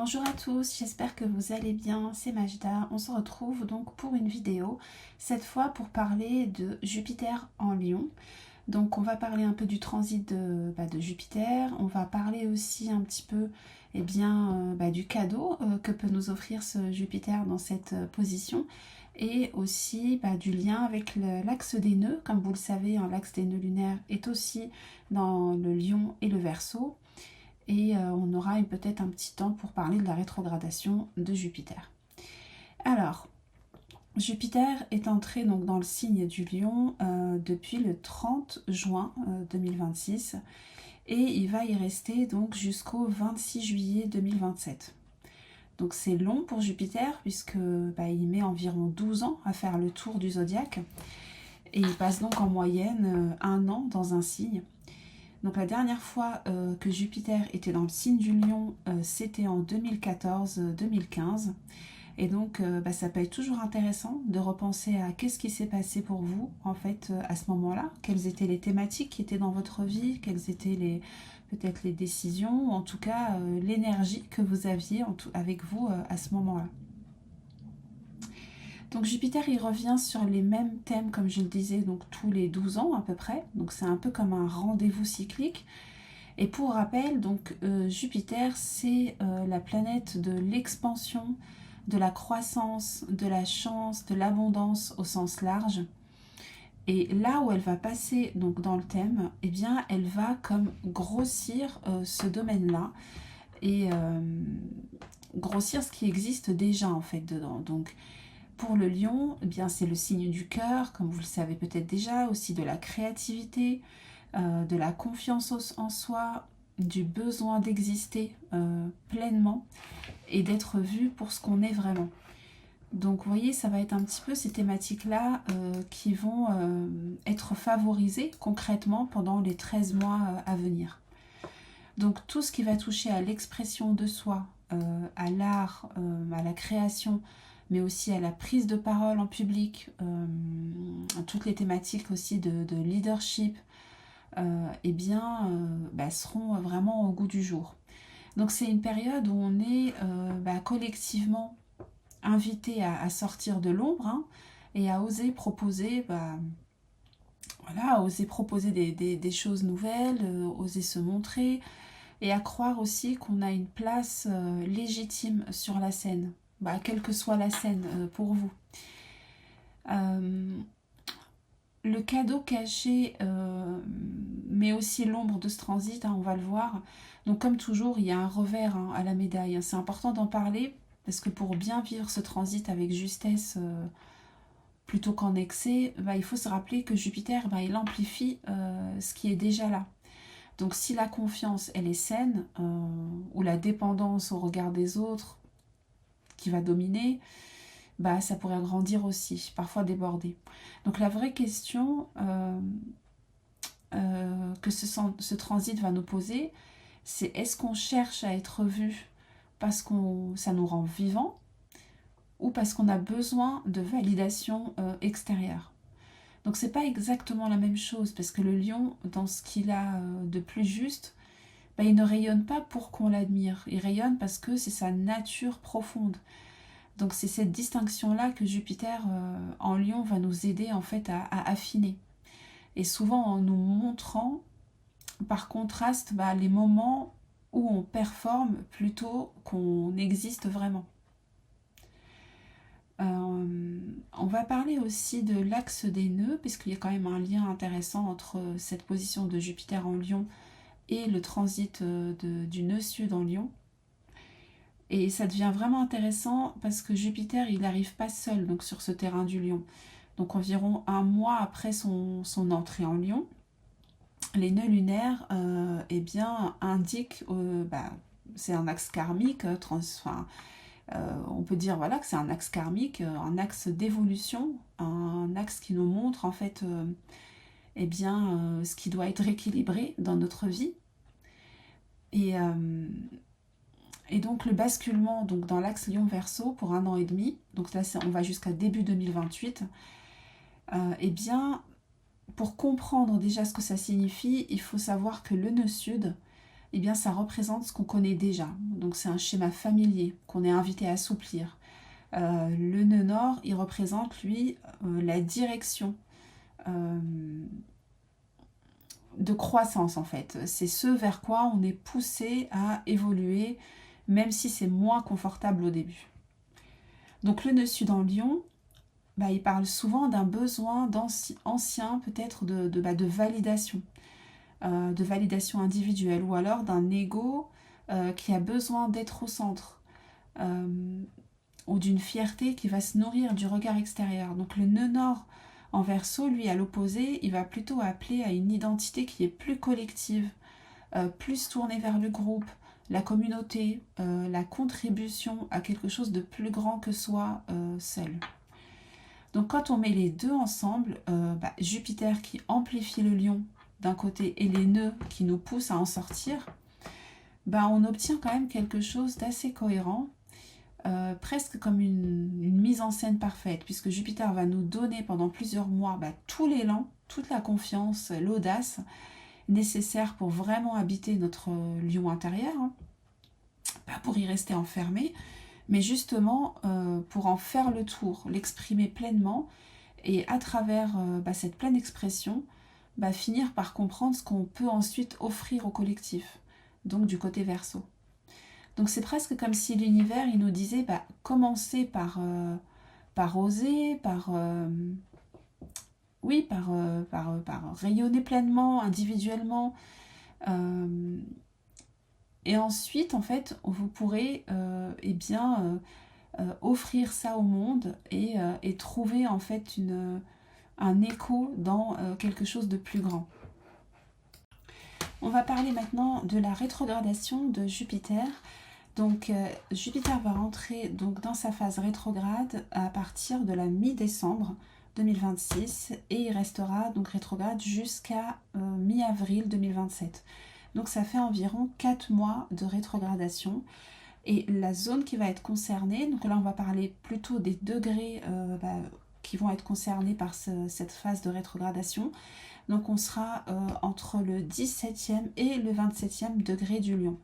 Bonjour à tous, j'espère que vous allez bien, c'est Majda. On se retrouve donc pour une vidéo, cette fois pour parler de Jupiter en Lion. Donc on va parler un peu du transit de Jupiter, on va parler aussi un petit peu du cadeau que peut nous offrir ce Jupiter dans cette position, et aussi du lien avec l'axe des nœuds. Comme vous le savez, l'axe des nœuds lunaires est aussi dans le Lion et le Verseau. Et on aura peut-être un petit temps pour parler de la rétrogradation de Jupiter. Alors, Jupiter est entré donc dans le signe du Lion depuis le 30 juin 2026 et il va y rester donc jusqu'au 26 juillet 2027. Donc c'est long pour Jupiter puisque il met environ 12 ans à faire le tour du zodiaque et il passe donc en moyenne un an dans un signe. Donc la dernière fois que Jupiter était dans le signe du Lion, c'était en 2014-2015. Et donc ça peut être toujours intéressant de repenser à qu'est-ce qui s'est passé pour vous en fait à ce moment-là. Quelles étaient les thématiques qui étaient dans votre vie, quelles étaient peut-être les décisions, ou en tout cas l'énergie que vous aviez avec vous à ce moment-là. Donc Jupiter, il revient sur les mêmes thèmes, comme je le disais, donc tous les 12 ans à peu près. Donc c'est un peu comme un rendez-vous cyclique. Et pour rappel, donc Jupiter, c'est la planète de l'expansion, de la croissance, de la chance, de l'abondance au sens large. Et là où elle va passer donc dans le thème, eh bien, elle va comme grossir ce domaine-là et grossir ce qui existe déjà en fait dedans. Donc pour le Lion, eh bien c'est le signe du cœur, comme vous le savez peut-être déjà, aussi de la créativité, de la confiance en soi, du besoin d'exister pleinement et d'être vu pour ce qu'on est vraiment. Donc vous voyez, ça va être un petit peu ces thématiques-là qui vont être favorisées concrètement pendant les 13 mois à venir. Donc tout ce qui va toucher à l'expression de soi, à l'art, à la création, mais aussi à la prise de parole en public, à toutes les thématiques aussi de leadership, seront vraiment au goût du jour. Donc c'est une période où on est collectivement invité à sortir de l'ombre et à oser proposer, oser proposer des choses nouvelles, oser se montrer et à croire aussi qu'on a une place légitime sur la scène, quelle que soit la scène pour vous. Le cadeau caché, mais aussi l'ombre de ce transit, on va le voir. Donc comme toujours, il y a un revers à la médaille. C'est important d'en parler parce que pour bien vivre ce transit avec justesse plutôt qu'en excès, il faut se rappeler que Jupiter, il amplifie ce qui est déjà là. Donc si la confiance, elle est saine, ou la dépendance au regard des autres qui va dominer, ça pourrait grandir aussi, parfois déborder. Donc la vraie question que ce transit va nous poser, c'est est-ce qu'on cherche à être vu parce que ça nous rend vivants ou parce qu'on a besoin de validation extérieure. Donc c'est pas exactement la même chose parce que le lion, dans ce qu'il a de plus juste, il ne rayonne pas pour qu'on l'admire, il rayonne parce que c'est sa nature profonde. Donc c'est cette distinction-là que Jupiter en Lion va nous aider en fait à affiner. Et souvent en nous montrant par contraste les moments où on performe plutôt qu'on existe vraiment. On va parler aussi de l'axe des nœuds, puisqu'il y a quand même un lien intéressant entre cette position de Jupiter en Lion et le transit du nœud sud en Lion. Et ça devient vraiment intéressant parce que Jupiter, il n'arrive pas seul donc, sur ce terrain du Lion. Donc environ un mois après son entrée en Lion, les nœuds lunaires indiquent, c'est un axe karmique, on peut dire que c'est un axe karmique, un axe d'évolution, un axe qui nous montre en fait ce qui doit être équilibré dans notre vie. Et donc le basculement donc, dans l'axe Lion-Verseau pour 1 an et demi, donc là on va jusqu'à début 2028, pour comprendre déjà ce que ça signifie, il faut savoir que le nœud sud, eh bien ça représente ce qu'on connaît déjà. Donc c'est un schéma familier qu'on est invité à assouplir. Le nœud nord, il représente, lui, la direction de croissance, en fait. C'est ce vers quoi on est poussé à évoluer, même si c'est moins confortable au début. Donc le nœud sud en lion, il parle souvent d'un besoin ancien, peut-être de validation individuelle, ou alors d'un ego qui a besoin d'être au centre, ou d'une fierté qui va se nourrir du regard extérieur. Donc le nœud nord en Verseau, lui, à l'opposé, il va plutôt appeler à une identité qui est plus collective, plus tournée vers le groupe, la communauté, la contribution à quelque chose de plus grand que soi seul. Donc quand on met les deux ensemble, Jupiter qui amplifie le lion d'un côté et les nœuds qui nous poussent à en sortir, on obtient quand même quelque chose d'assez cohérent, presque comme une mise en scène parfaite, puisque Jupiter va nous donner pendant plusieurs mois tout l'élan, toute la confiance, l'audace nécessaire pour vraiment habiter notre lion intérieur, pas pour y rester enfermé, mais justement pour en faire le tour, l'exprimer pleinement, et à travers cette pleine expression, finir par comprendre ce qu'on peut ensuite offrir au collectif, donc du côté Verseau. Donc c'est presque comme si l'univers il nous disait commencez par oser, par rayonner pleinement, individuellement, et ensuite en fait vous pourrez offrir ça au monde et trouver en fait un écho dans quelque chose de plus grand. On va parler maintenant de la rétrogradation de Jupiter. Donc Jupiter va rentrer donc dans sa phase rétrograde à partir de la mi-décembre 2026 et il restera donc rétrograde jusqu'à mi-avril 2027. Donc ça fait environ 4 mois de rétrogradation. Et la zone qui va être concernée, donc là on va parler plutôt des degrés qui vont être concernés par cette phase de rétrogradation. Donc on sera entre le 17e et le 27e degré du lion.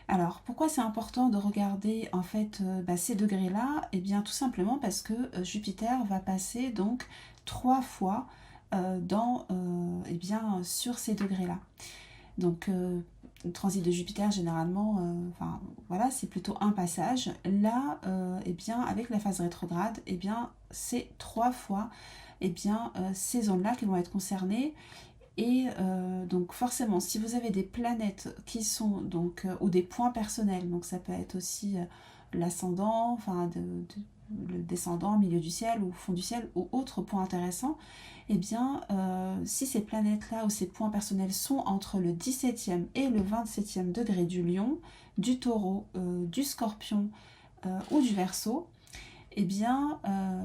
Alors pourquoi c'est important de regarder en fait ces degrés-là? Eh bien tout simplement parce que Jupiter va passer donc 3 fois sur ces degrés-là. Donc le transit de Jupiter généralement, c'est plutôt un passage. Là, avec la phase rétrograde, c'est 3 fois ces zones-là qui vont être concernées. Et donc forcément, si vous avez des planètes qui sont donc ou des points personnels, donc ça peut être aussi l'ascendant, le descendant, milieu du ciel ou fond du ciel ou autre point intéressant, si ces planètes-là ou ces points personnels sont entre le 17e et le 27e degré du lion, du taureau, du scorpion ou du verseau,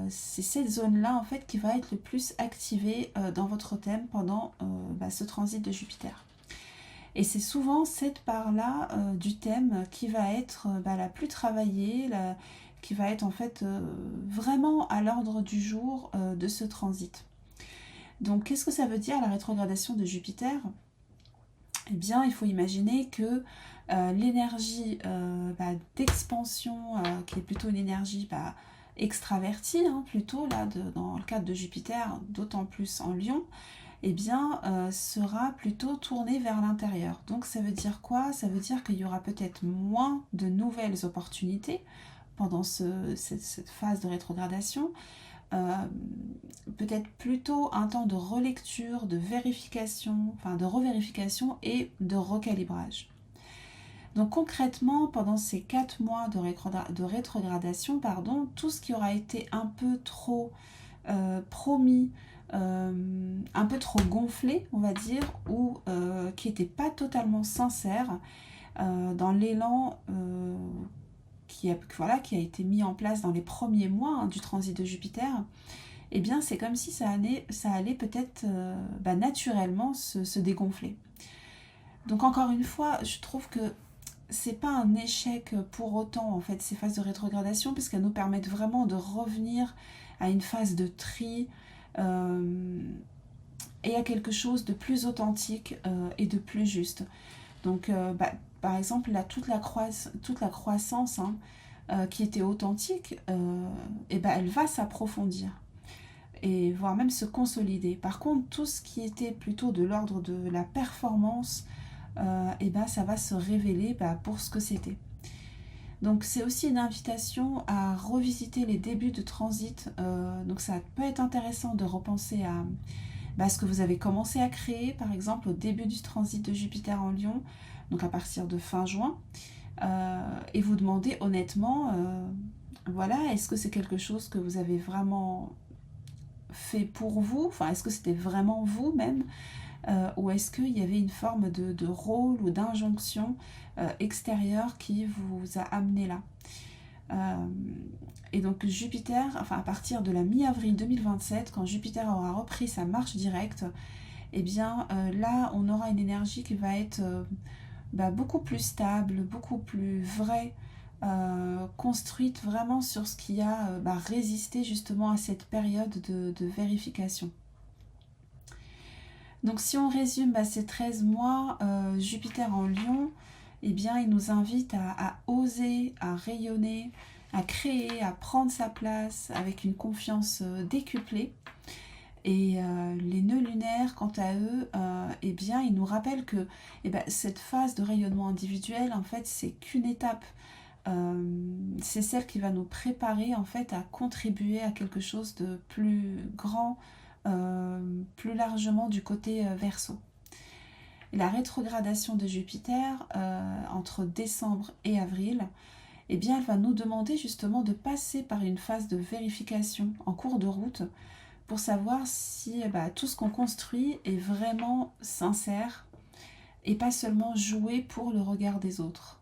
c'est cette zone-là en fait qui va être le plus activée dans votre thème pendant ce transit de Jupiter. Et c'est souvent cette part-là du thème qui va être la plus travaillée, qui va être en fait vraiment à l'ordre du jour de ce transit. Donc qu'est-ce que ça veut dire la rétrogradation de Jupiter? Eh bien, il faut imaginer que l'énergie d'expansion, qui est plutôt une énergie extravertie, plutôt là, dans le cadre de Jupiter, d'autant plus en Lion, sera plutôt tournée vers l'intérieur. Donc ça veut dire quoi? Ça veut dire qu'il y aura peut-être moins de nouvelles opportunités pendant cette phase de rétrogradation, peut-être plutôt un temps de relecture, de vérification, de revérification et de recalibrage. Donc concrètement, pendant ces 4 mois de rétrogradation, tout ce qui aura été un peu trop promis, un peu trop gonflé, on va dire, ou qui n'était pas totalement sincère, dans l'élan qui a été mis en place dans les premiers mois du transit de Jupiter, c'est comme si ça allait peut-être naturellement se dégonfler. Donc encore une fois, je trouve que c'est pas un échec pour autant en fait ces phases de rétrogradation, puisqu'elles nous permettent vraiment de revenir à une phase de tri et à quelque chose de plus authentique et de plus juste. Donc, par exemple, là, toute la croissance hein, qui était authentique, et ben, elle va s'approfondir et voire même se consolider. Par contre, tout ce qui était plutôt de l'ordre de la performance, et ben, ça va se révéler pour ce que c'était. Donc c'est aussi une invitation à revisiter les débuts de transit. Donc ça peut être intéressant de repenser à ce que vous avez commencé à créer, par exemple au début du transit de Jupiter en Lion, donc à partir de fin juin, et vous demander honnêtement, voilà, est-ce que c'est quelque chose que vous avez vraiment fait pour vous, enfin est-ce que c'était vraiment vous-même, ou est-ce qu'il y avait une forme de rôle ou d'injonction extérieure qui vous a amené là. Et donc Jupiter, enfin à partir de la mi-avril 2027, quand Jupiter aura repris sa marche directe, et bien là on aura une énergie qui va être beaucoup plus stable, beaucoup plus vraie, construite vraiment sur ce qui a résisté justement à cette période de vérification. Donc si on résume ces 13 mois, Jupiter en Lion, eh bien, il nous invite à oser, à rayonner, à créer, à prendre sa place avec une confiance décuplée. Et les nœuds lunaires, quant à eux, eh bien, ils nous rappellent que cette phase de rayonnement individuel, en fait, c'est qu'une étape. C'est celle qui va nous préparer en fait à contribuer à quelque chose de plus grand, plus largement du côté Verseau. Et la rétrogradation de Jupiter entre décembre et avril, eh bien, elle va nous demander justement de passer par une phase de vérification en cours de route pour savoir si tout ce qu'on construit est vraiment sincère et pas seulement joué pour le regard des autres.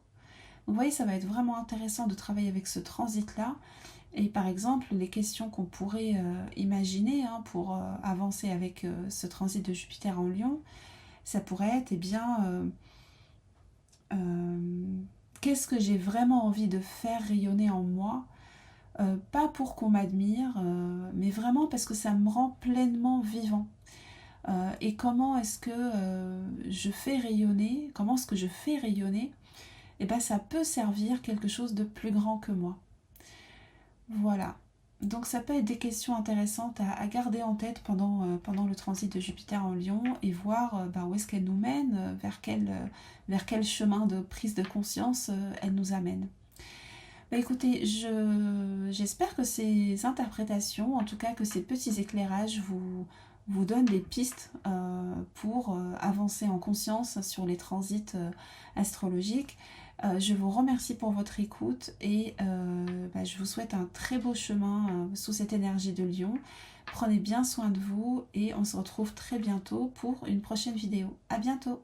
Donc, vous voyez, ça va être vraiment intéressant de travailler avec ce transit-là. Et par exemple, les questions qu'on pourrait imaginer pour avancer avec ce transit de Jupiter en Lion, ça pourrait être, qu'est-ce que j'ai vraiment envie de faire rayonner en moi, pas pour qu'on m'admire, mais vraiment parce que ça me rend pleinement vivant. Et comment est-ce que je fais rayonner, comment est-ce que je fais rayonner, ça peut servir quelque chose de plus grand que moi. Voilà. Donc ça peut être des questions intéressantes à garder en tête pendant le transit de Jupiter en Lion et voir où est-ce qu'elle nous mène, vers quel chemin de prise de conscience elle nous amène. Écoutez, j'espère que ces interprétations, en tout cas que ces petits éclairages vous donnent des pistes pour avancer en conscience sur les transits astrologiques. Je vous remercie pour votre écoute et je vous souhaite un très beau chemin sous cette énergie de Lion. Prenez bien soin de vous et on se retrouve très bientôt pour une prochaine vidéo. À bientôt!